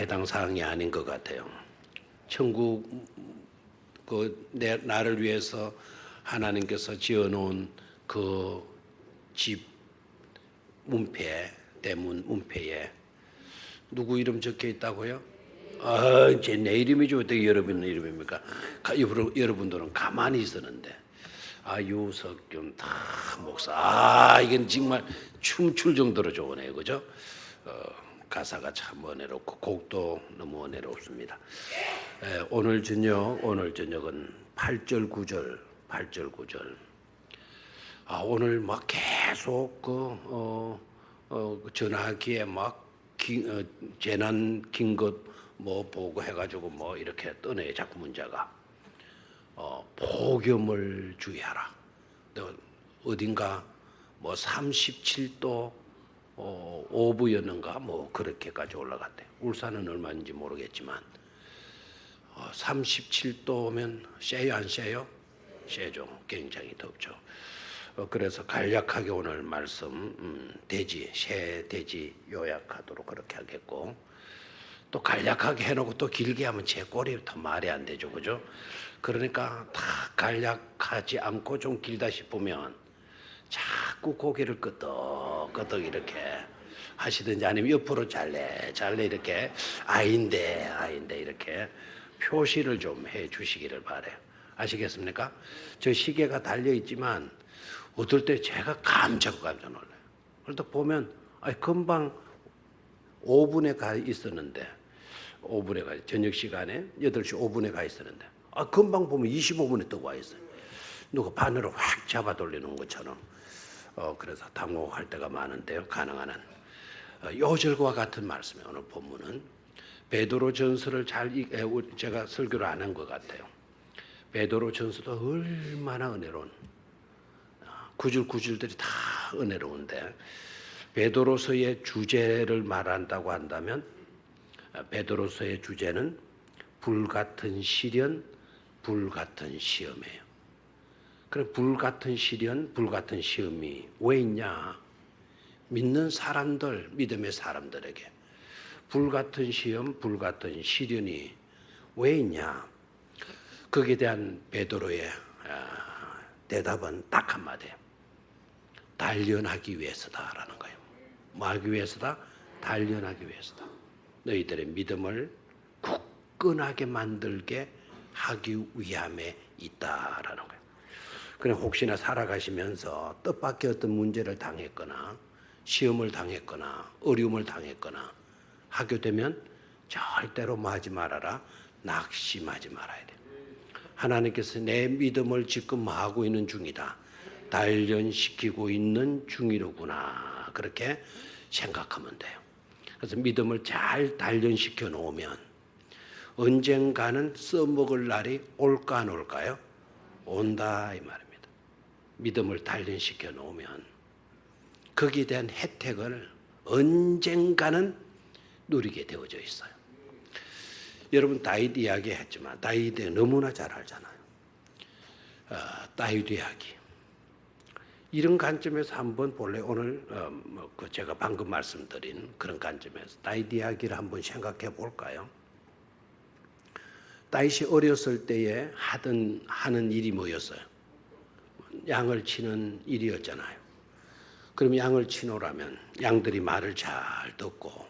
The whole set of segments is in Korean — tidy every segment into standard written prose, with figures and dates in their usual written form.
해당 사항이 아닌 것 같아요. 천국 나를 위해서 하나님께서 지어놓은 그 집 문패, 대문 문패에 누구 이름 적혀 있다고요? 이제 내 이름이죠. 어떻게 여러분 이름입니까? 여러분들은 가만히 있었는데, 유석균 목사, 이건 정말 춤출 정도로 좋으네요, 그죠? 가사가 참 은혜롭고 곡도 너무 은혜롭습니다. 오늘 저녁은 8절 9절. 오늘 막 계속 전화기에 막 재난 긴 것 뭐 보고 해가지고 뭐 이렇게 떠내 자꾸 문자가 폭염을 주의하라. 어딘가 뭐 37도 오브였는가 뭐 그렇게까지 올라갔대. 울산은 얼마인지 모르겠지만 37도면 쎄요 안 쎄요? 쎄죠. 굉장히 덥죠. 그래서 간략하게 오늘 말씀 새 돼지 요약하도록 그렇게 하겠고, 또 간략하게 해놓고 또 길게 하면 제 꼴이 더 말이 안 되죠, 그죠? 그러니까 다 간략하지 않고 좀 길다 싶으면 자꾸 고개를 끄덕끄덕 이렇게 하시든지, 아니면 옆으로 잘래 이렇게 아인데 이렇게 표시를 좀 해 주시기를 바래요. 아시겠습니까? 저 시계가 달려 있지만 어떨 때 제가 깜짝 놀라요. 그러다 보면 금방 5분에 가 있었는데, 저녁 시간에 8시 5분에 가 있었는데 금방 보면 25분에 또 와 있어요. 누가 바늘을 확 잡아 돌리는 것처럼. 그래서 당혹할 때가 많은데요. 가능한 한 요절과 같은 말씀이에요. 오늘 본문은 베드로 전서를 제가 설교를 안 한 것 같아요. 베드로 전서도 얼마나 은혜로운 구절들이 다 은혜로운데, 베드로서의 주제를 말한다고 한다면 베드로서의 주제는 불같은 시련, 불같은 시험이에요. 그럼 불같은 시련, 불같은 시험이 왜 있냐? 믿는 사람들, 믿음의 사람들에게 불같은 시험, 불같은 시련이 왜 있냐? 거기에 대한 베드로의 대답은 딱 한마디예요. 단련하기 위해서다라는 거예요. 뭐 하기 위해서다? 단련하기 위해서다. 너희들의 믿음을 굳건하게 만들게 하기 위함에 있다라는 거예요. 그럼 혹시나 살아가시면서 뜻밖의 어떤 문제를 당했거나 시험을 당했거나 어려움을 당했거나 하게 되면 절대로 하지 말아라. 낙심하지 말아야 돼. 하나님께서 내 믿음을 지금 하고 있는 중이다. 단련시키고 있는 중이로구나. 그렇게 생각하면 돼요. 그래서 믿음을 잘 단련시켜 놓으면 언젠가는 써먹을 날이 올까 안 올까요? 온다 이 말입니다. 믿음을 단련시켜 놓으면 거기에 대한 혜택을 언젠가는 누리게 되어져 있어요. 여러분 다윗 이야기 했지만 다윗 너무나 잘 알잖아요. 다윗 이야기. 이런 관점에서 한번 볼래? 오늘 제가 방금 말씀드린 그런 관점에서 다윗 이야기를 한번 생각해 볼까요? 다윗이 어렸을 때에 하는 일이 뭐였어요? 양을 치는 일이었잖아요. 그럼 양을 치노라면 양들이 말을 잘 듣고,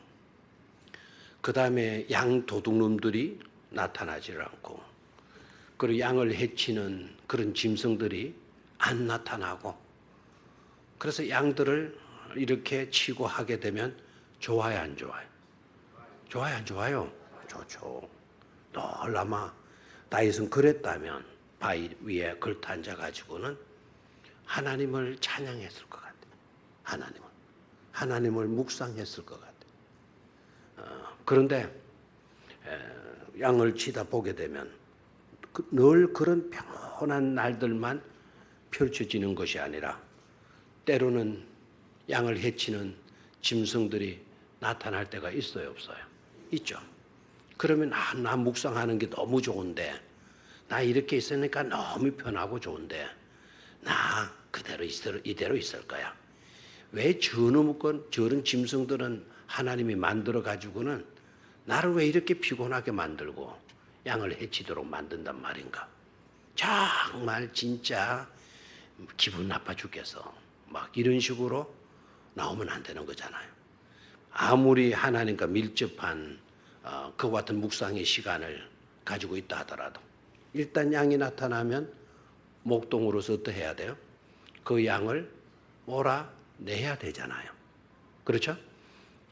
그 다음에 양 도둑놈들이 나타나질 않고, 그리고 양을 해치는 그런 짐승들이 안 나타나고, 그래서 양들을 이렇게 치고 하게 되면 좋아요, 안 좋아요? 좋아요, 안 좋아요? 좋죠. 늘 아마 다윗은 그랬다면 바위 위에 걸터 앉아가지고는 하나님을 찬양했을 것 같아요. 하나님을 묵상했을 것 같아요. 그런데 양을 치다 보게 되면 늘 그런 평온한 날들만 펼쳐지는 것이 아니라 때로는 양을 해치는 짐승들이 나타날 때가 있어요, 없어요? 있죠. 그러면 나 묵상하는 게 너무 좋은데, 나 이렇게 있으니까 너무 편하고 좋은데 나 이대로 있을 거야. 왜 저런 짐승들은 하나님이 만들어 가지고는 나를 왜 이렇게 피곤하게 만들고 양을 해치도록 만든단 말인가? 정말 진짜 기분 나빠 죽겠어. 막 이런 식으로 나오면 안 되는 거잖아요. 아무리 하나님과 밀접한 그와 같은 묵상의 시간을 가지고 있다 하더라도 일단 양이 나타나면 목동으로서 어떻게 해야 돼요? 그 양을 몰아내야 되잖아요. 그렇죠?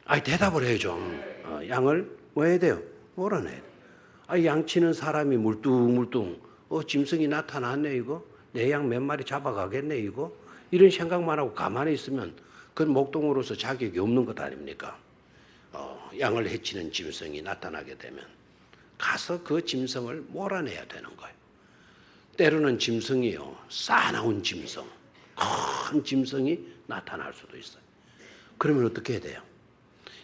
아니 대답을 해요 좀. 양을 뭐 해야 돼요? 몰아내야 돼요. 양치는 사람이 물뚱물뚱 짐승이 나타났네 이거. 내 양 몇 마리 잡아가겠네 이거. 이런 생각만 하고 가만히 있으면 그건 목동으로서 자격이 없는 것 아닙니까? 양을 해치는 짐승이 나타나게 되면 가서 그 짐승을 몰아내야 되는 거예요. 때로는 짐승이요, 싸나운 짐승, 큰 짐승이 나타날 수도 있어요. 그러면 어떻게 해야 돼요?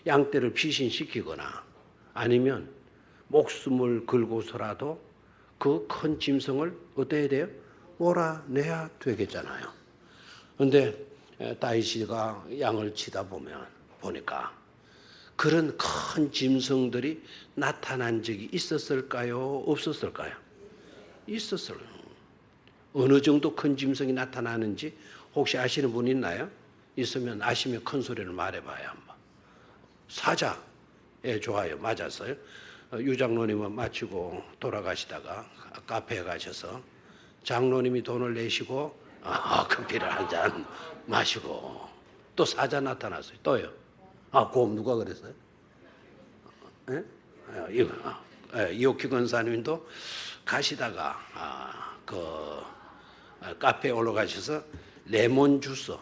양떼를 피신시키거나 아니면 목숨을 걸고서라도 그 큰 짐승을 어떻게 해야 돼요? 몰아내야 되겠잖아요. 그런데 다윗이가 양을 치다 보니까 그런 큰 짐승들이 나타난 적이 있었을까요? 없었을까요? 있었어요. 어느 정도 큰 짐승이 나타나는지 혹시 아시는 분 있나요? 있으면 아시면 큰 소리를 말해봐요 한번. 사자. 예, 좋아요. 맞았어요. 유장로님은 마치고 돌아가시다가 카페에 가셔서 장로님이 돈을 내시고 커피를 한 잔 마시고 또 사자 나타났어요. 또요. 그럼 누가 그랬어요? 예? 이옥희 권사님도 가시다가 카페에 올라가셔서 레몬 주스,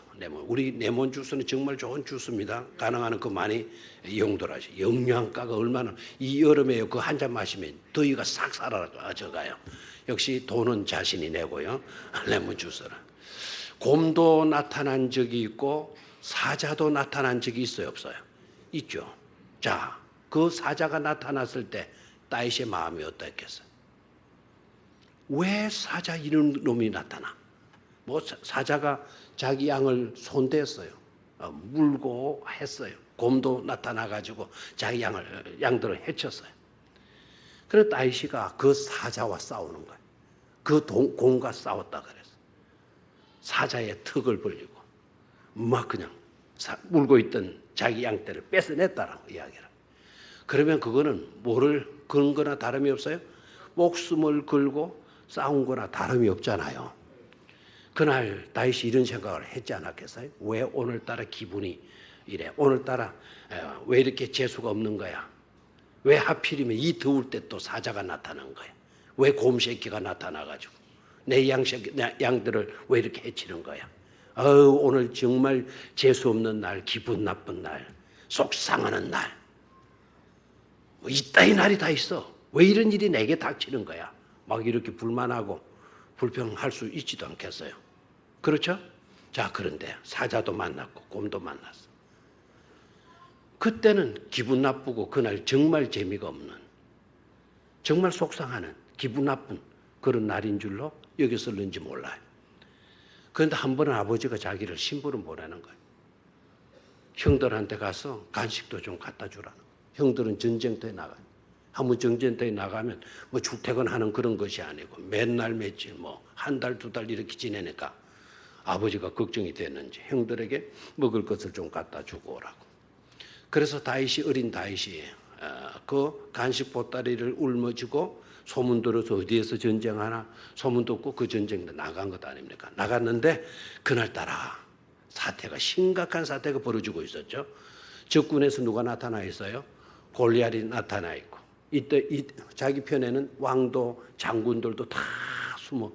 우리 레몬 주스는 정말 좋은 주스입니다. 가능한 그 많이 이용들 하시. 영양가가 얼마나 이 여름에 그 한 잔 마시면 더위가 싹 사라져가요. 역시 돈은 자신이 내고요. 레몬 주스는. 곰도 나타난 적이 있고 사자도 나타난 적이 있어요, 없어요? 있죠. 자, 그 사자가 나타났을 때 다윗의 마음이 어땠겠어요? 왜 사자 이런 놈이 나타나? 사자가 자기 양을 손댔어요. 물고 했어요. 곰도 나타나가지고 자기 양들을 해쳤어요. 그래서 다윗이가 그 사자와 싸우는 거예요. 그 곰과 싸웠다 그랬어요. 사자의 턱을 벌리고 막 그냥 물고 있던 자기 양떼를 뺏어냈다라고 이야기를. 그러면 그거는 뭐를 건 거나 다름이 없어요? 목숨을 걸고 싸운 거나 다름이 없잖아요. 그날 다윗이 이런 생각을 했지 않았겠어요? 왜 오늘따라 기분이 이래? 오늘따라 왜 이렇게 재수가 없는 거야? 왜 하필이면 이 더울 때 또 사자가 나타난 거야? 왜 곰새끼가 나타나가지고 내 양들을 왜 이렇게 해치는 거야? 오늘 정말 재수 없는 날, 기분 나쁜 날, 속상하는 날. 이따위 날이 다 있어. 왜 이런 일이 내게 닥치는 거야? 막 이렇게 불만하고 불평할 수 있지도 않겠어요. 그렇죠? 자, 그런데 사자도 만났고 곰도 만났어. 그때는 기분 나쁘고 그날 정말 재미가 없는, 정말 속상하는, 기분 나쁜 그런 날인 줄로 여겼을는지 몰라요. 그런데 한 번은 아버지가 자기를 심부름 보내는 거예요. 형들한테 가서 간식도 좀 갖다 주라는 거예요. 형들은 전쟁터에 나가요. 한번 전쟁터에 나가면 뭐 출퇴근하는 그런 것이 아니고 맨날 며칠 한 달, 두 달 이렇게 지내니까 아버지가 걱정이 됐는지 형들에게 먹을 것을 좀 갖다 주고 오라고. 그래서 어린 다윗이 그 간식 보따리를 울머쥐고 소문 들어서 어디에서 전쟁하나 소문 듣고 그 전쟁도 나간 것 아닙니까? 나갔는데 그날따라 심각한 사태가 벌어지고 있었죠. 적군에서 누가 나타나 있어요? 골리앗이 나타나 있고 이때 자기 편에는 왕도 장군들도 다 숨어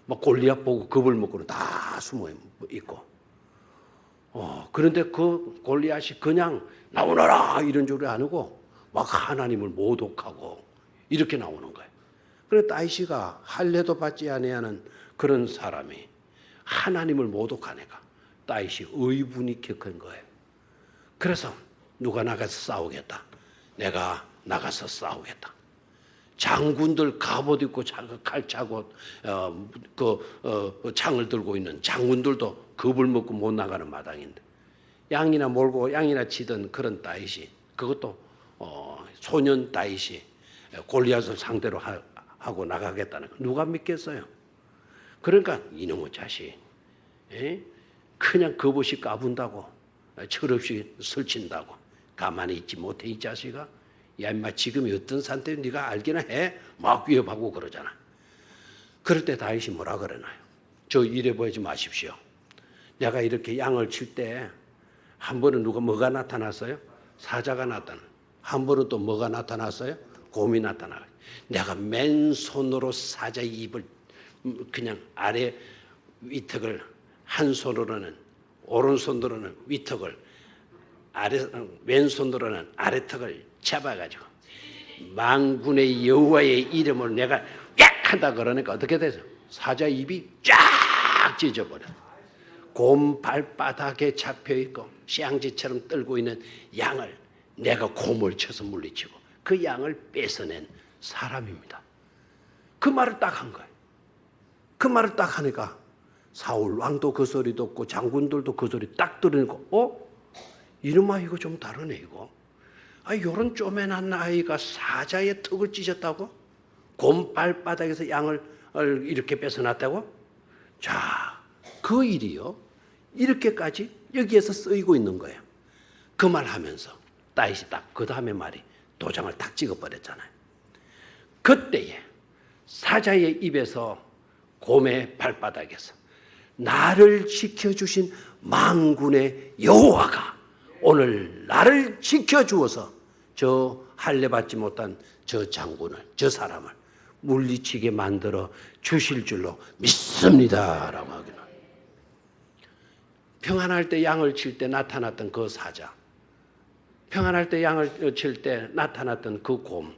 골리앗 보고 겁을 먹고는 다 숨어 있고 그런데 그 골리앗이 그냥 나오너라 이런 줄을 안 하고 막 하나님을 모독하고 이렇게 나오는 거예요. 그래서 다윗이가 할례도 받지 아니하는 그런 사람이 하나님을 모독하니까 다윗이 의분이 격한 거예요. 그래서 누가 나가서 싸우겠다. 내가 나가서 싸우겠다. 장군들 갑옷 입고 칼 차고 창을 들고 있는 장군들도 겁을 먹고 못 나가는 마당인데 양이나 몰고 양이나 치던 그런 다윗이 그것도 소년 다윗이 골리앗을 상대로 하고 나가겠다는 거 누가 믿겠어요? 그러니까 이놈의 자식, 그냥 겁없이 까분다고, 철없이 설친다고 가만히 있지 못해. 이 자식아, 야 인마 지금이 어떤 상태인지 네가 알기나 해? 막 위협하고 그러잖아. 그럴 때 다윗이 뭐라 그러나요? 저 이래 보이지 마십시오. 내가 이렇게 양을 칠 때 한 번은 뭐가 나타났어요? 사자가 나타나. 한 번은 또 뭐가 나타났어요? 곰이 나타나. 내가 맨손으로 사자의 입을 그냥 아래 위턱을, 한 손으로는 오른손으로는 위턱을, 왼손으로는 아래턱을 잡아가지고 만군의 여호와의 이름을 내가 약 한다 그러니까 어떻게 되죠? 사자 입이 쫙 찢어버려. 곰 발바닥에 잡혀있고 시향지처럼 떨고 있는 양을 내가 곰을 쳐서 물리치고 그 양을 뺏어낸 사람입니다. 그 말을 딱 한 거예요. 그 말을 딱 하니까 사울 왕도 그 소리 듣고 장군들도 그 소리 딱 들으니까 이놈아 이거 좀 다르네 이거. 요런 쪼맨한 아이가 사자의 턱을 찢었다고? 곰 발바닥에서 양을 이렇게 뺏어놨다고? 자, 그 일이요. 이렇게까지 여기에서 쓰이고 있는 거예요. 그 말 하면서 다윗이 딱 그 다음에 말이 도장을 딱 찍어버렸잖아요. 그때에 사자의 입에서 곰의 발바닥에서 나를 지켜주신 만군의 여호와가 오늘 나를 지켜주어서 저 할례받지 못한 저 장군을, 저 사람을 물리치게 만들어 주실 줄로 믿습니다 라고 하기는. 평안할 때 양을 칠 때 나타났던 그 사자, 평안할 때 양을 칠 때 나타났던 그 곰,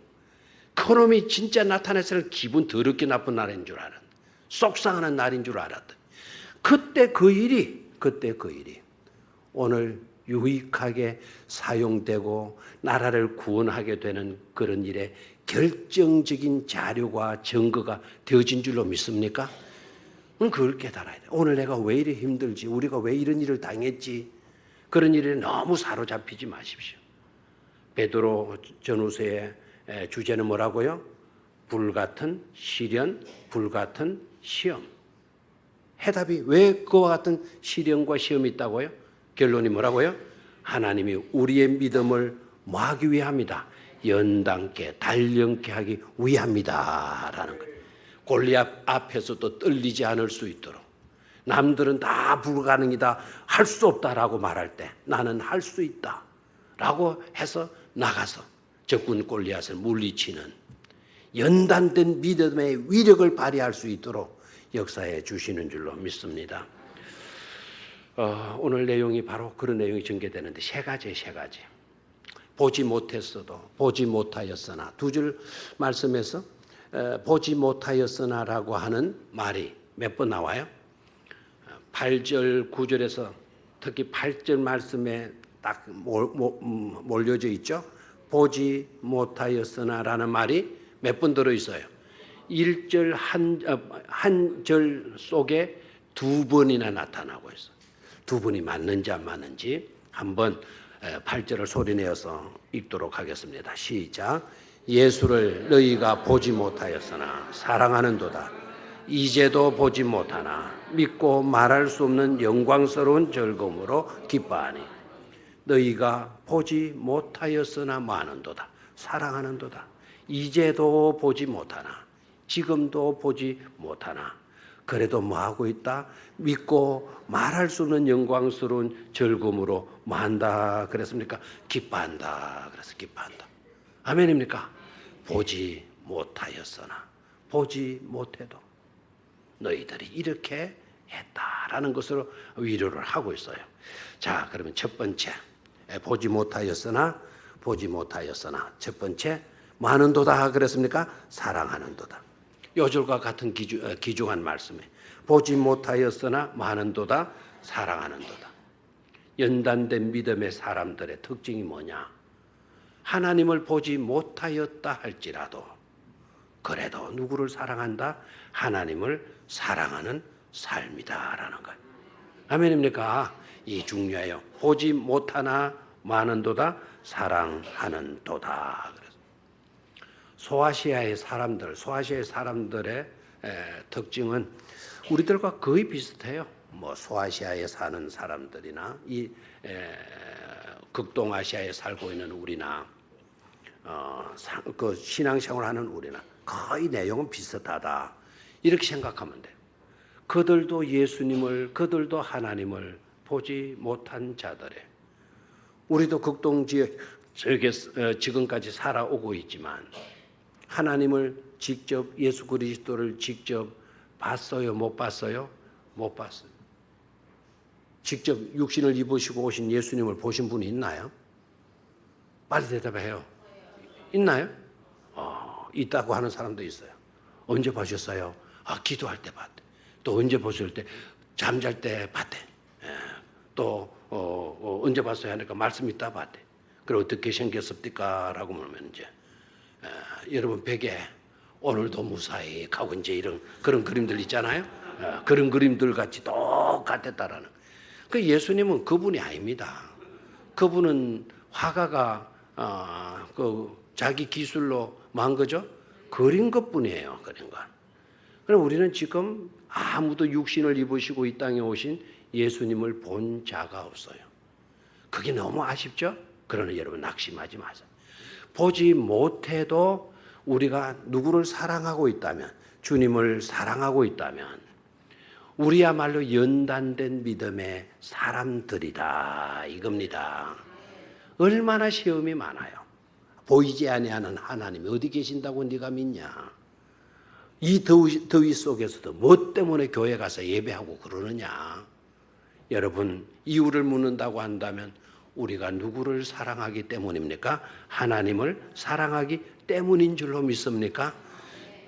그놈이 진짜 나타났을 기분 더럽게 나쁜 날인 줄 알았는데, 속상하는 날인 줄 알았더니 그때 그 일이 오늘 유익하게 사용되고 나라를 구원하게 되는 그런 일에 결정적인 자료가 증거가 되어진 줄로 믿습니까? 그걸 깨달아야 돼. 오늘 내가 왜 이리 힘들지? 우리가 왜 이런 일을 당했지? 그런 일에 너무 사로잡히지 마십시오. 베드로 전후서의 주제는 뭐라고요? 불같은 시련, 불같은 시험. 해답이 왜 그와 같은 시련과 시험이 있다고요? 결론이 뭐라고요? 하나님이 우리의 믿음을 뭐하기 위함이다. 연단케 단련케 하기 위함이다 라는 거예요. 골리앗 앞에서도 떨리지 않을 수 있도록, 남들은 다 불가능이다, 할 수 없다라고 말할 때 나는 할 수 있다 라고 해서 나가서 적군 골리앗을 물리치는 연단된 믿음의 위력을 발휘할 수 있도록 역사해 주시는 줄로 믿습니다. 오늘 내용이 바로 그런 내용이 전개되는데 세 가지. 보지 못했어도 보지 못하였으나, 두 줄 말씀에서 보지 못하였으나라고 하는 말이 몇 번 나와요? 8절 9절에서 특히 8절 말씀에 딱 몰려져 있죠. 보지 못하였으나라는 말이 몇 번 들어있어요? 1절 한 절 속에 두 번이나 나타나고 있어요. 두 번이 맞는지 안 맞는지 한번 8절을 소리내어서 읽도록 하겠습니다. 시작. 예수를 너희가 보지 못하였으나 사랑하는도다. 이제도 보지 못하나 믿고 말할 수 없는 영광스러운 즐거움으로 기뻐하니 너희가 보지 못하였으나 마는도다. 사랑하는도다. 이제도 보지 못하나 지금도 보지 못하나 그래도 뭐하고 있다? 믿고 말할 수 없는 영광스러운 즐거움으로 뭐한다 그랬습니까? 기뻐한다 그래서 기뻐한다. 아멘입니까? 보지 못하였으나 보지 못해도 너희들이 이렇게 했다라는 것으로 위로를 하고 있어요. 자, 그러면 첫 번째 보지 못하였으나 첫 번째 많은도다 그랬습니까? 사랑하는도다. 요절과 같은 기중한 말씀에 보지 못하였으나 많은도다 사랑하는도다. 연단된 믿음의 사람들의 특징이 뭐냐? 하나님을 보지 못하였다 할지라도 그래도 누구를 사랑한다? 하나님을 사랑하는 삶이다라는 거예요. 아멘입니까? 이 중요해요. 보지 못하나 많은도다 사랑하는도다. 소아시아의 사람들의 특징은 우리들과 거의 비슷해요. 뭐 소아시아에 사는 사람들이나 이 극동아시아에 살고 있는 우리나 그 신앙생활하는 우리나 거의 내용은 비슷하다. 이렇게 생각하면 돼요. 그들도 하나님을 보지 못한 자들에 우리도 극동 지역에 지금까지 살아오고 있지만 하나님을 직접 예수 그리스도를 직접 봤어요? 못 봤어요? 못 봤어요. 직접 육신을 입으시고 오신 예수님을 보신 분이 있나요? 빨리 대답해요. 있나요? 있다고 하는 사람도 있어요. 언제 보셨어요? 기도할 때 봤대. 또 언제 보실 때? 잠잘 때 봤대. 또 언제 봤어요? 하니까 말씀 있다 봤대. 그럼 어떻게 생겼습니까? 라고 물으면 이제 여러분 벽에 오늘도 무사히 가고 이제 이런 그런 그림들 있잖아요. 그런 그림들 같이 똑같았다라는. 그 예수님은 그분이 아닙니다. 그분은 화가가 그 자기 기술로 만 거죠. 그린 것뿐이에요. 그린 거. 그럼 우리는 지금 아무도 육신을 입으시고 이 땅에 오신 예수님을 본 자가 없어요. 그게 너무 아쉽죠? 그러나 여러분 낙심하지 마세요. 보지 못해도 우리가 누구를 사랑하고 있다면, 주님을 사랑하고 있다면 우리야말로 연단된 믿음의 사람들이다 이겁니다. 얼마나 시험이 많아요. 보이지 아니하는 하나님이 어디 계신다고 네가 믿냐? 이 더위 속에서도 뭐 때문에 교회 가서 예배하고 그러느냐? 여러분 이유를 묻는다고 한다면 우리가 누구를 사랑하기 때문입니까? 하나님을 사랑하기 때문인 줄로 믿습니까?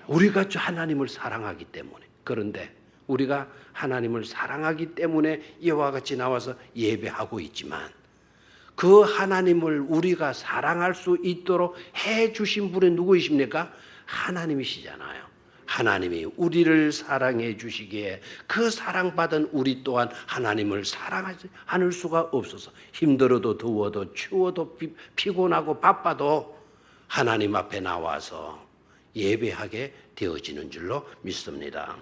우리가 하나님을 사랑하기 때문에. 그런데 우리가 하나님을 사랑하기 때문에 이와 같이 나와서 예배하고 있지만 그 하나님을 우리가 사랑할 수 있도록 해주신 분이 누구이십니까? 하나님이시잖아요. 하나님이 우리를 사랑해 주시기에 그 사랑받은 우리 또한 하나님을 사랑하지 않을 수가 없어서 힘들어도 더워도 추워도 피곤하고 바빠도 하나님 앞에 나와서 예배하게 되어지는 줄로 믿습니다.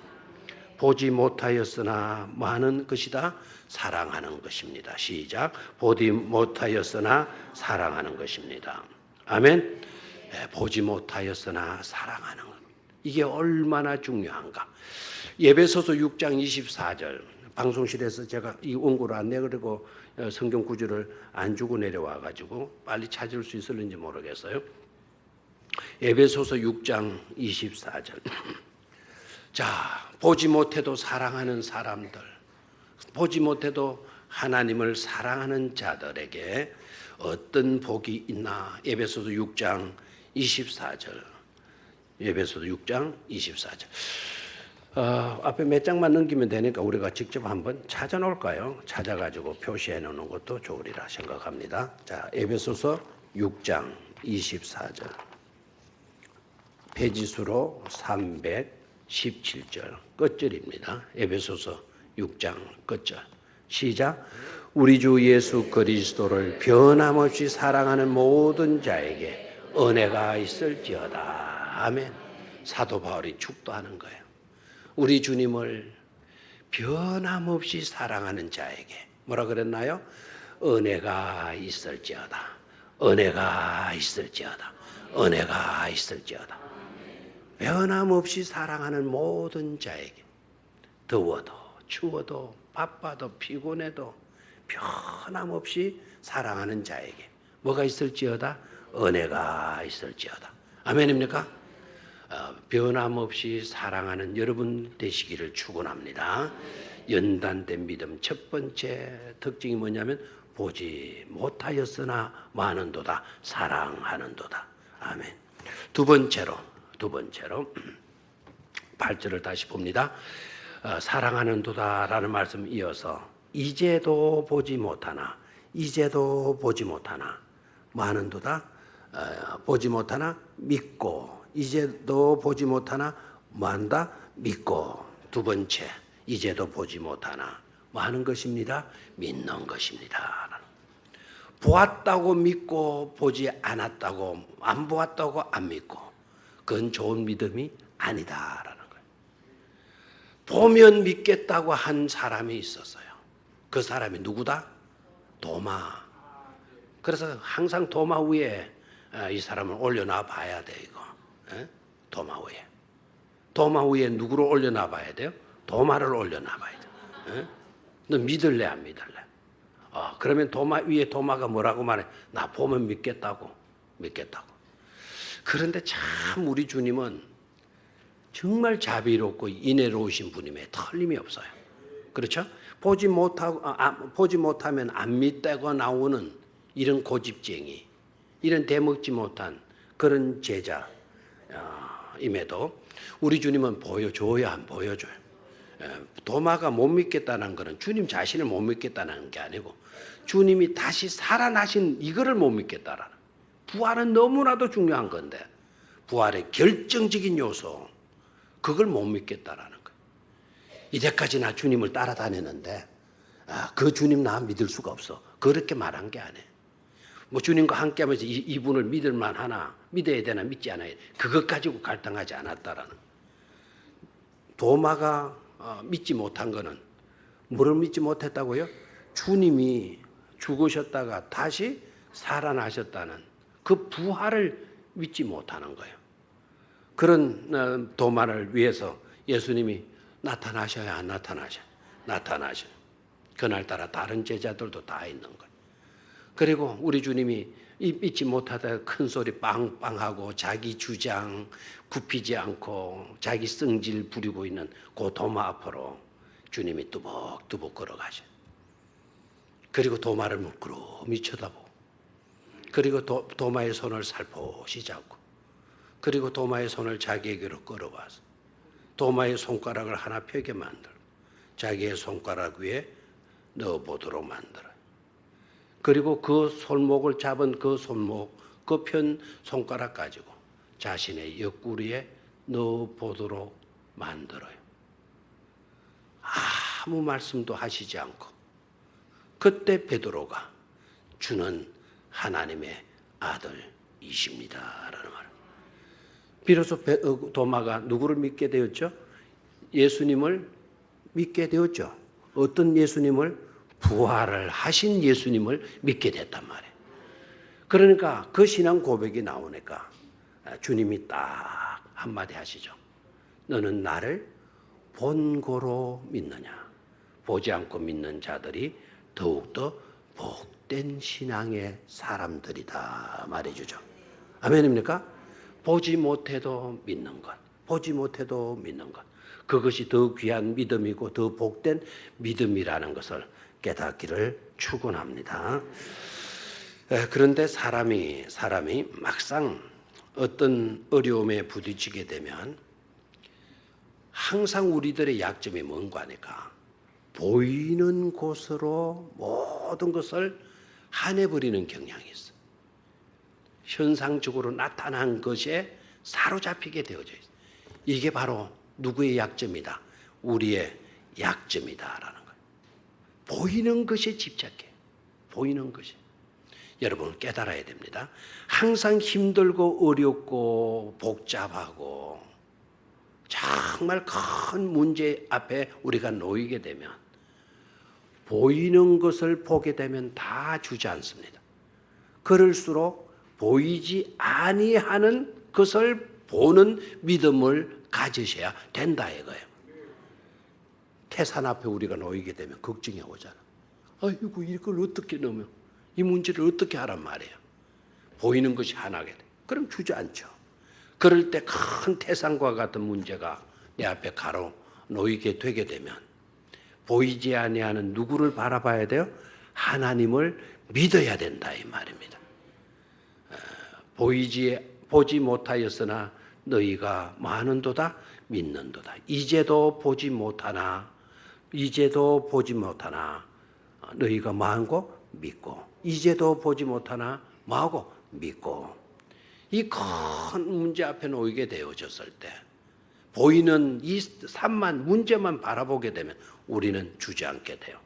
보지 못하였으나 많은 것이다 사랑하는 것입니다. 시작. 보지 못하였으나 사랑하는 것입니다. 아멘. 보지 못하였으나 사랑하는 것. 이게 얼마나 중요한가. 에베소서 6장 24절 방송실에서 제가 이 원고를 안 내고 성경 구절을 안 주고 내려와 가지고 빨리 찾을 수 있을는지 모르겠어요. 에베소서 6장 24절. 자, 보지 못해도 사랑하는 사람들, 보지 못해도 하나님을 사랑하는 자들에게 어떤 복이 있나? 에베소서 6장 24절. 에베소서 6장 24절. 앞에 몇 장만 넘기면 되니까 우리가 직접 한번 찾아놓을까요? 찾아가지고 표시해 놓는 것도 좋으리라 생각합니다. 자, 에베소서 6장 24절. 페이지수로 317절 끝절입니다. 에베소서 6장 끝절. 시작. 우리 주 예수 그리스도를 변함없이 사랑하는 모든 자에게 은혜가 있을지어다. 아멘. 사도 바울이 축도하는 거예요. 우리 주님을 변함없이 사랑하는 자에게 뭐라 그랬나요? 은혜가 있을지어다. 은혜가 있을지어다. 은혜가 있을지어다. 변함없이 사랑하는 모든 자에게 더워도 추워도 바빠도 피곤해도 변함없이 사랑하는 자에게 뭐가 있을지어다? 은혜가 있을지어다. 아멘입니까? 변함없이 사랑하는 여러분 되시기를 축원합니다. 연단된 믿음 첫 번째 특징이 뭐냐면 보지 못하였으나 많은도다 사랑하는도다. 아멘. 두 번째로 8절을 다시 봅니다. 사랑하는도다라는 말씀 이어서 이제도 보지 못하나 많은도다 보지 못하나 믿고 이제도 보지 못하나 많다 믿고. 두 번째 이제도 보지 못하나 많은 것입니다. 믿는 것입니다. 보았다고 믿고 보지 않았다고, 안 보았다고 안 믿고, 그건 좋은 믿음이 아니다라는 거예요. 보면 믿겠다고 한 사람이 있었어요. 그 사람이 누구다? 도마. 그래서 항상 도마 위에 이 사람을 올려놔 봐야 돼, 이거. 도마 위에. 도마 위에 누구를 올려놔 봐야 돼요? 도마를 올려놔 봐야 돼. 너 믿을래, 안 믿을래? 그러면 도마 위에 도마가 뭐라고 말해? 나 보면 믿겠다고. 믿겠다고. 그런데 참 우리 주님은 정말 자비롭고 인애로우신 분임에 틀림이 없어요. 그렇죠? 보지 못하면 안 믿다고 나오는 이런 고집쟁이, 이런 대먹지 못한 그런 제자임에도 우리 주님은 보여줘야 안 보여줘요. 도마가 못 믿겠다는 것은 주님 자신을 못 믿겠다는 게 아니고 주님이 다시 살아나신 이거를 못 믿겠다라는, 부활은 너무나도 중요한 건데 부활의 결정적인 요소, 그걸 못 믿겠다라는 거예요. 이제까지 나 주님을 따라다녔는데 그 주님 나 믿을 수가 없어. 그렇게 말한 게 아니에요. 뭐 주님과 함께하면서 이분을 믿을 만하나, 믿어야 되나 믿지 않아야 돼, 그것 가지고 갈등하지 않았다라는. 도마가 믿지 못한 거는 뭐를 믿지 못했다고요? 주님이 죽으셨다가 다시 살아나셨다는 그 부활을 믿지 못하는 거예요. 그런 도마를 위해서 예수님이 나타나셔야 안 나타나셔? 나타나셔요. 그날따라 다른 제자들도 다 있는 거예요. 그리고 우리 주님이 믿지 못하다 큰 소리 빵빵하고 자기 주장 굽히지 않고 자기 성질 부리고 있는 그 도마 앞으로 주님이 뚜벅뚜벅 걸어가셔. 그리고 도마를 물끄러미 쳐다보고, 그리고 도마의 손을 살포시 잡고, 그리고 도마의 손을 자기에게로 끌어와서 도마의 손가락을 하나 펴게 만들고 자기의 손가락 위에 넣어보도록 만들어요. 그리고 그 손목을 잡은 그 손목, 그 편 손가락 가지고 자신의 옆구리에 넣어보도록 만들어요. 아무 말씀도 하시지 않고 그때 베드로가 주는 하나님의 아들이십니다라는 말. 비로소 도마가 누구를 믿게 되었죠? 예수님을 믿게 되었죠. 어떤 예수님을? 부활을 하신 예수님을 믿게 됐단 말이에요. 그러니까 그 신앙 고백이 나오니까 주님이 딱 한마디 하시죠. 너는 나를 본고로 믿느냐? 보지 않고 믿는 자들이 더욱더 복된 신앙의 사람들이다 말해주죠. 아멘입니까? 보지 못해도 믿는 것, 보지 못해도 믿는 것, 그것이 더 귀한 믿음이고 더 복된 믿음이라는 것을 깨닫기를 축원합니다. 그런데 사람이 막상 어떤 어려움에 부딪히게 되면 항상 우리들의 약점이 뭔가 하니까 보이는 곳으로 모든 것을 한해버리는 경향이 있어요. 현상적으로 나타난 것에 사로잡히게 되어져 있어요. 이게 바로 누구의 약점이다? 우리의 약점이다라는 거예요. 보이는 것에 집착해. 보이는 것이. 여러분 깨달아야 됩니다. 항상 힘들고 어렵고 복잡하고 정말 큰 문제 앞에 우리가 놓이게 되면 보이는 것을 보게 되면 다 주저앉습니다. 그럴수록 보이지 아니하는 것을 보는 믿음을 가지셔야 된다 이거예요. 태산 앞에 우리가 놓이게 되면 걱정이 오잖아. 아이고 이걸 어떻게 넣으면, 이 문제를 어떻게 하란 말이에요. 보이는 것이 하나게 돼. 그럼 주저앉죠. 그럴 때 큰 태산과 같은 문제가 내 앞에 가로 놓이게 되게 되면 보이지 아니하는 누구를 바라봐야 돼요? 하나님을 믿어야 된다 이 말입니다. 보지 못하였으나 너희가 많은도다 믿는도다. 이제도 보지 못하나 너희가 많고 믿고, 이제도 보지 못하나 뭐하고 믿고. 이 큰 문제 앞에 놓이게 되어졌을 때 보이는 이 산만 문제만 바라보게 되면 우리는 주저앉게 돼요.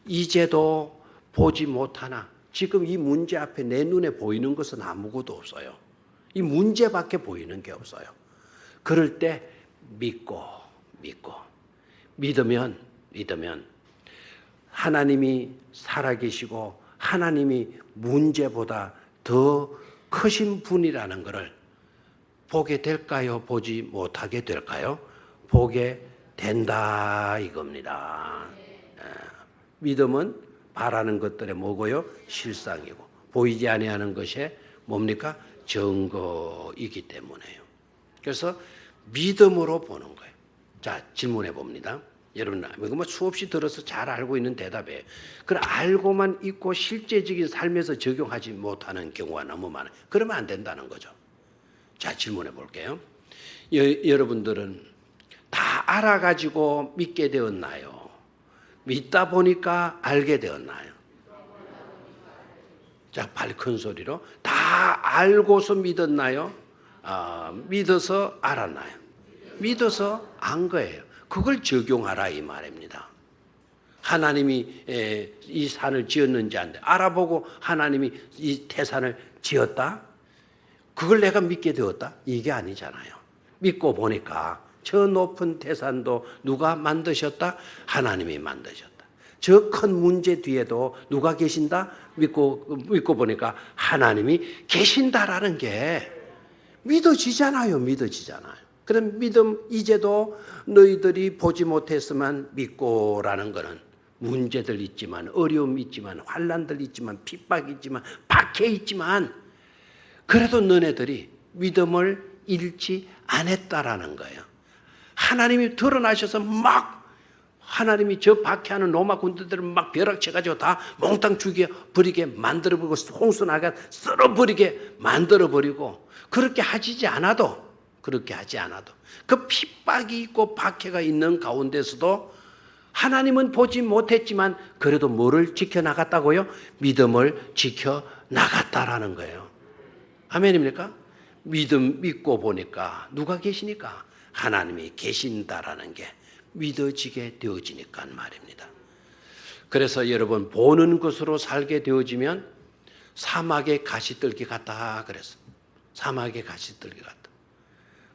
이제도 보지 못하나 지금 이 문제 앞에 내 눈에 보이는 것은 아무것도 없어요. 이 문제밖에 보이는 게 없어요. 그럴 때 믿고 믿으면 하나님이 살아계시고 하나님이 문제보다 더 크신 분이라는 것을 보게 될까요? 보지 못하게 될까요? 보게 된다 이겁니다. 믿음은 바라는 것들의 뭐고요? 실상이고 보이지 아니하는 것이 뭡니까? 증거이기 때문에요. 그래서 믿음으로 보는 거예요. 자, 질문해 봅니다. 여러분, 이거 뭐 수없이 들어서 잘 알고 있는 대답이에요. 그럼 알고만 있고 실제적인 삶에서 적용하지 못하는 경우가 너무 많아요. 그러면 안 된다는 거죠. 자, 질문해 볼게요. 여러분들은 다 알아가지고 믿게 되었나요? 믿다 보니까 알게 되었나요? 자, 빨리 큰 소리로. 다 알고서 믿었나요? 믿어서 알았나요? 믿어서 안 거예요. 그걸 적용하라 이 말입니다. 하나님이 이 산을 지었는지 안 돼. 알아보고 하나님이 이 태산을 지었다? 그걸 내가 믿게 되었다? 이게 아니잖아요. 믿고 보니까 저 높은 태산도 누가 만드셨다? 하나님이 만드셨다. 저 큰 문제 뒤에도 누가 계신다? 믿고 보니까 하나님이 계신다라는 게 믿어지잖아요. 그럼 믿음 이제도 너희들이 보지 못했으면 믿고라는 거는 문제들 있지만 어려움 있지만 환난들 있지만 핍박 있지만 박해 있지만 그래도 너네들이 믿음을 잃지 않았다라는 거예요. 하나님이 드러나셔서 막 하나님이 저 박해하는 로마 군대들을 막 벼락쳐가지고 다 몽땅 죽여버리게 만들어버리고 홍수나가 쓸어버리게 만들어버리고 그렇게 하지 않아도 그 핍박이 있고 박해가 있는 가운데서도 하나님은 보지 못했지만 그래도 뭐를 지켜나갔다고요? 믿음을 지켜나갔다라는 거예요. 아멘입니까? 믿고 보니까 누가 계시니까? 하나님이 계신다라는 게 믿어지게 되어지니까 말입니다. 그래서 여러분 보는 것으로 살게 되어지면 사막의 가시떨기 같다 그랬어. 사막의 가시떨기 같다.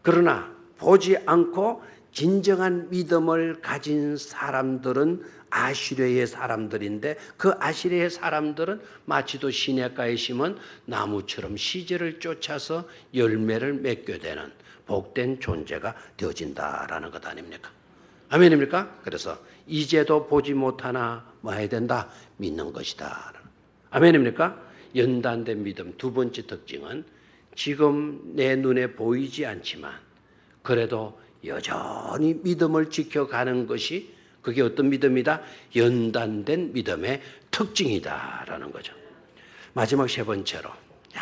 그러나 보지 않고 진정한 믿음을 가진 사람들은 아시리의 사람들인데 그 아시리의 사람들은 마치도 시냇가에 심은 나무처럼 시절을 쫓아서 열매를 맺게 되는 복된 존재가 되어진다라는 것 아닙니까? 아멘입니까? 그래서 이제도 보지 못하나 뭐 해야 된다? 믿는 것이다. 아멘입니까? 연단된 믿음 두 번째 특징은 지금 내 눈에 보이지 않지만 그래도 여전히 믿음을 지켜가는 것이 그게 어떤 믿음이다? 연단된 믿음의 특징이다라는 거죠. 마지막 세 번째로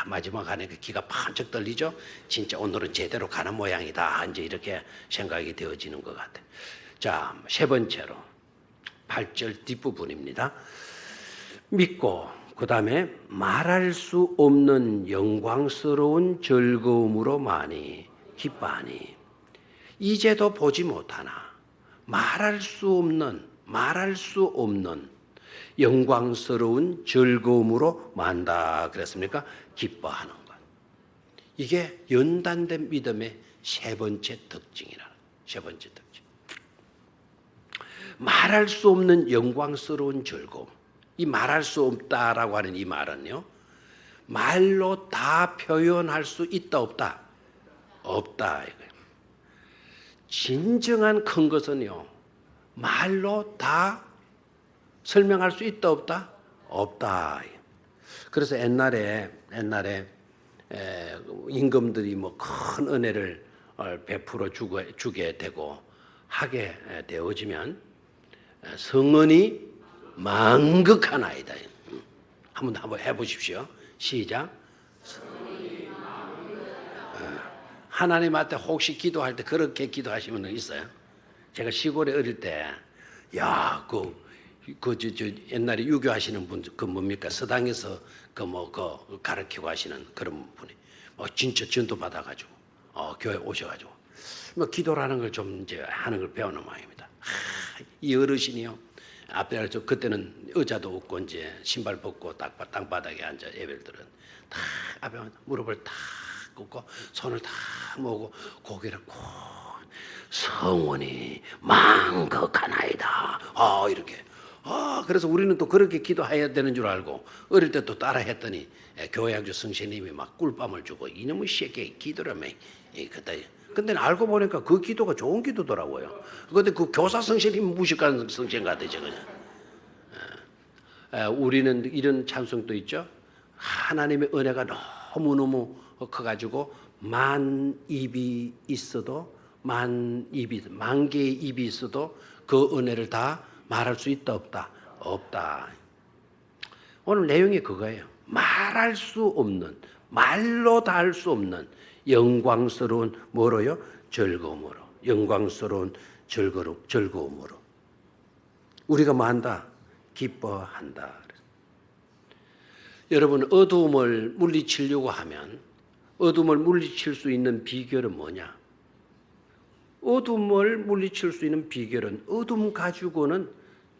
마지막 하니까 기가 반짝 떨리죠? 진짜 오늘은 제대로 가는 모양이다. 이제 이렇게 생각이 되어지는 것 같아요. 자, 세 번째로 8절 뒷부분입니다. 믿고 그 다음에 말할 수 없는 영광스러운 즐거움으로 많이 기뻐하니 이제도 보지 못하나 말할 수 없는 영광스러운 즐거움으로 만다 그랬습니까? 기뻐하는 것. 이게 연단된 믿음의 세 번째 특징이라. 세 번째 특징. 말할 수 없는 영광스러운 즐거움. 이 말할 수 없다라고 하는 이 말은요. 말로 다 표현할 수 있다 없다? 없다 이거예요. 진정한 큰 것은요. 말로 다 설명할 수 있다 없다? 없다. 그래서 옛날에 임금들이 뭐 큰 은혜를 베풀어 주게 되고 하게 되어지면 성은이 만극하나이다. 한번 해보십시오. 시작. 하나님한테 혹시 기도할 때 그렇게 기도하시는 분 있어요? 제가 시골에 어릴 때, 옛날에 유교하시는 분, 뭡니까? 서당에서 가르치고 하시는 그런 분이, 진짜 전도 받아가지고, 교회 오셔가지고, 기도라는 걸 좀 이제 하는 걸 배우는 모양입니다. 이 어르신이요. 앞에 그때는 의자도 없고 이제 신발 벗고 땅바닥에 앉아 예배들은 다 앞에 무릎을 다 꿇고 손을 다 모으고 고개를 꼭 성원이 망극하나이다. 이렇게. 그래서 우리는 또 그렇게 기도해야 되는 줄 알고 어릴 때 또 따라 했더니 교회학교 선생님이 막 꿀밤을 주고 이놈의 새끼 기도라며 그때. 근데 알고 보니까 그 기도가 좋은 기도더라고요. 근데 그 교사 선생님 무식한 선생 같으죠 그냥. 우리는 이런 찬송도 있죠. 하나님의 은혜가 너무너무 커가지고 만 개의 입이 있어도 그 은혜를 다 말할 수 있다 없다? 없다. 오늘 내용이 그거예요. 말할 수 없는, 말로 다 할 수 없는 영광스러운 뭐로요? 즐거움으로. 영광스러운 즐거움으로. 우리가 뭐 한다? 기뻐한다. 여러분, 어두움을 물리치려고 하면 어둠을 물리칠 수 있는 비결은 뭐냐? 어둠을 물리칠 수 있는 비결은 어둠 가지고는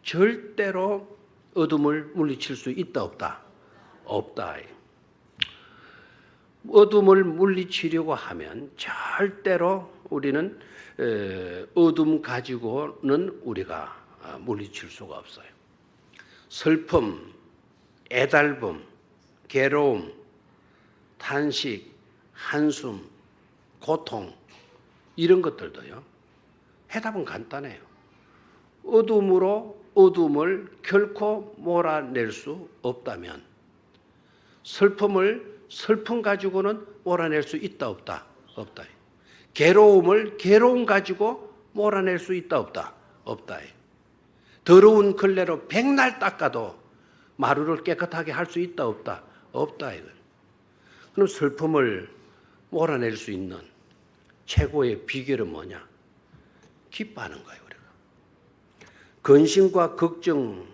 절대로 어둠을 물리칠 수 있다 없다? 없다. 어둠을 물리치려고 하면 절대로 우리는 어둠 가지고는 우리가 물리칠 수가 없어요. 슬픔, 애달픔, 괴로움, 탄식, 한숨, 고통 이런 것들도요. 해답은 간단해요. 어둠으로 어둠을 결코 몰아낼 수 없다면 슬픔을 슬픔 가지고는 몰아낼 수 있다 없다? 없다. 괴로움을 괴로움 가지고 몰아낼 수 있다 없다? 없다. 더러운 걸레로 백날 닦아도 마루를 깨끗하게 할 수 있다 없다? 없다. 그럼 슬픔을 몰아낼 수 있는 최고의 비결은 뭐냐? 기뻐하는 거예요. 우리가. 근심과 걱정,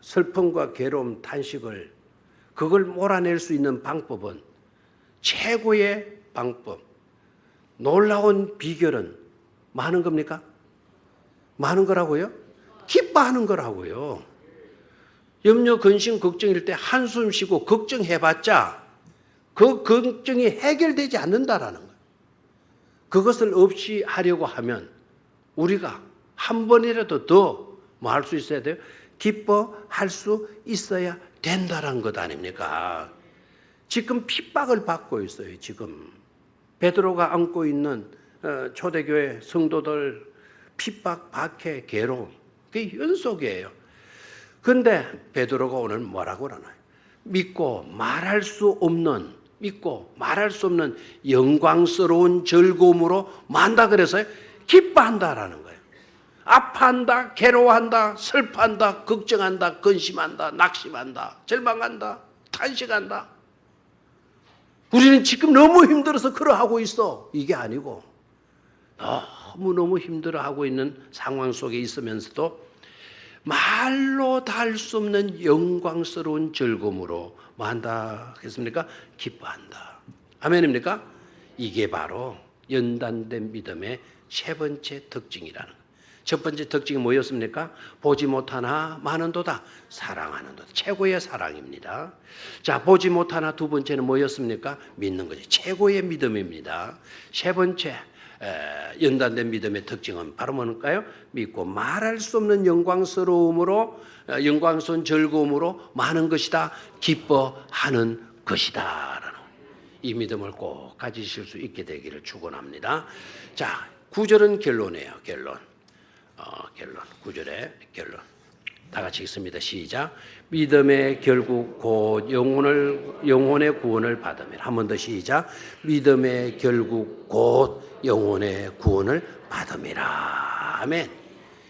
슬픔과 괴로움, 탄식을 그걸 몰아낼 수 있는 방법은 최고의 방법, 놀라운 비결은 많은 겁니까? 많은 거라고요? 기뻐하는 거라고요. 염려, 근심, 걱정일 때 한숨 쉬고 걱정해봤자 그 걱정이 해결되지 않는다라는 거예요. 그것을 없이 하려고 하면 우리가 한 번이라도 더 뭐 할 수 있어야 돼요? 기뻐할 수 있어야 된다는 것 아닙니까? 지금 핍박을 받고 있어요. 지금 베드로가 안고 있는 초대교회 성도들 핍박, 박해, 괴로움 그게 연속이에요. 그런데 베드로가 오늘 뭐라고 그러나요? 믿고 말할 수 없는 영광스러운 즐거움으로 만다 그래서 기뻐한다라는 거예요. 아파한다, 괴로워한다, 슬퍼한다, 걱정한다, 근심한다, 낙심한다, 절망한다, 탄식한다. 우리는 지금 너무 힘들어서 그러하고 있어. 이게 아니고 너무너무 힘들어하고 있는 상황 속에 있으면서도 말로 다 할 수 없는 영광스러운 즐거움으로 뭐 한다 하겠습니까? 기뻐한다. 아멘입니까? 이게 바로 연단된 믿음의 세 번째 특징이라는 거예요. 첫 번째 특징이 뭐였습니까? 보지 못하나 마는도다. 사랑하는 도다. 최고의 사랑입니다. 자, 보지 못하나 두 번째는 뭐였습니까? 믿는 거죠. 최고의 믿음입니다. 세 번째 연단된 믿음의 특징은 바로 뭘까요? 믿고 말할 수 없는 영광스러운 즐거움으로 많은 것이다. 기뻐하는 것이다. 라는 이 믿음을 꼭 가지실 수 있게 되기를 축원합니다. 자, 9절은 결론이에요. 결론. 9절의 결론. 다 같이 읽습니다. 시작. 믿음의 결국 곧 영혼의 구원을 받음이라. 한 번 더 시작. 믿음의 결국 곧 영혼의 구원을 받음이라. 아멘.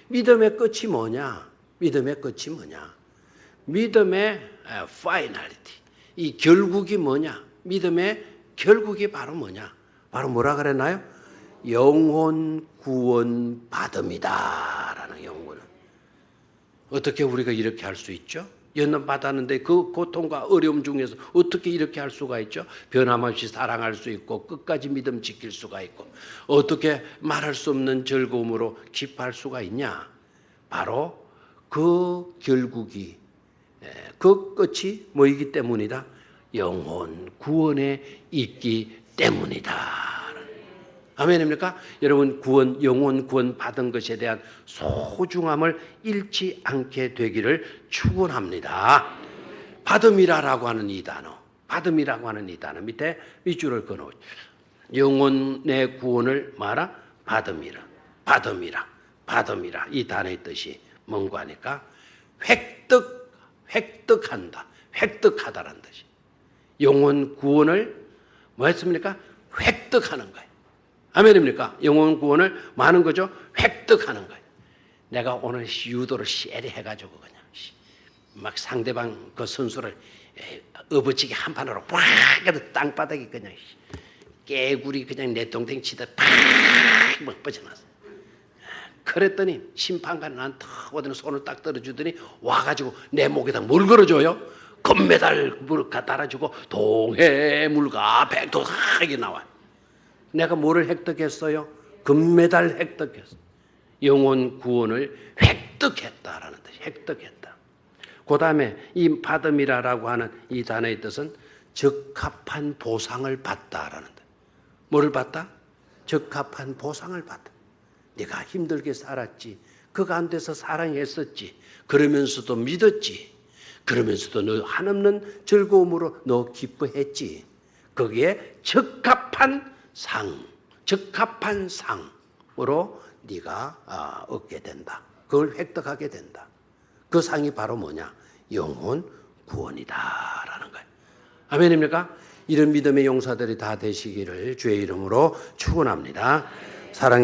믿음의 끝이 뭐냐? 믿음의 finality. 이 결국이 뭐냐? 믿음의 결국이 바로 뭐냐? 바로 뭐라 그랬나요? 영혼 구원 받음이다. 라는 영혼은. 어떻게 우리가 이렇게 할 수 있죠? 연단 받았는데 그 고통과 어려움 중에서 어떻게 이렇게 할 수가 있죠? 변함없이 사랑할 수 있고 끝까지 믿음 지킬 수가 있고 어떻게 말할 수 없는 즐거움으로 기뻐할 수가 있냐? 바로 그 결국이 그 끝이 뭐이기 때문이다? 영혼 구원에 있기 때문이다. 아멘입니까? 여러분 영혼 구원 받은 것에 대한 소중함을 잃지 않게 되기를 축원합니다. 받음이라고 하는 이 단어, 받음이라고 하는 이 단어 밑에 밑줄을 그어 영혼의 구원을 말아 받음이라, 받음이라, 받음이라 이 단어의 뜻이 뭔가 하니까 획득한다, 획득하다라는 뜻이. 영혼 구원을 뭐 했습니까? 획득하는 거예요. 아멘입니까? 영혼 구원을 뭐 하는 거죠? 획득하는 거예요. 내가 오늘 유도를 세리 해가지고 그냥 막 상대방 그 선수를 업어치기 한 판으로 팍 해도 땅바닥이 그냥 깨구리 그냥 내동댕 치다 팍막 뻗어났어. 그랬더니 심판관이 나한테 어디는 손을 딱 들어주더니 와가지고 내 목에다 뭘 걸어줘요? 금메달 갖다 달아주고 동해물과 백도사하게 나와요. 내가 뭐를 획득했어요? 금메달 획득했어. 영혼 구원을 획득했다라는 뜻이 획득했다. 그 다음에 이 받음이라고 하는 이 단어의 뜻은 적합한 보상을 받다라는 뜻. 뭐를 받다? 적합한 보상을 받다. 네가 힘들게 살았지. 그 가운데서 사랑했었지. 그러면서도 믿었지. 그러면서도 너 한없는 즐거움으로 너 기뻐했지. 거기에 적합한 적합한 상으로 네가 얻게 된다. 그걸 획득하게 된다. 그 상이 바로 뭐냐? 영혼 구원이다라는 거예요. 아멘입니까? 이런 믿음의 용사들이 다 되시기를 주의 이름으로 축원합니다. 사랑의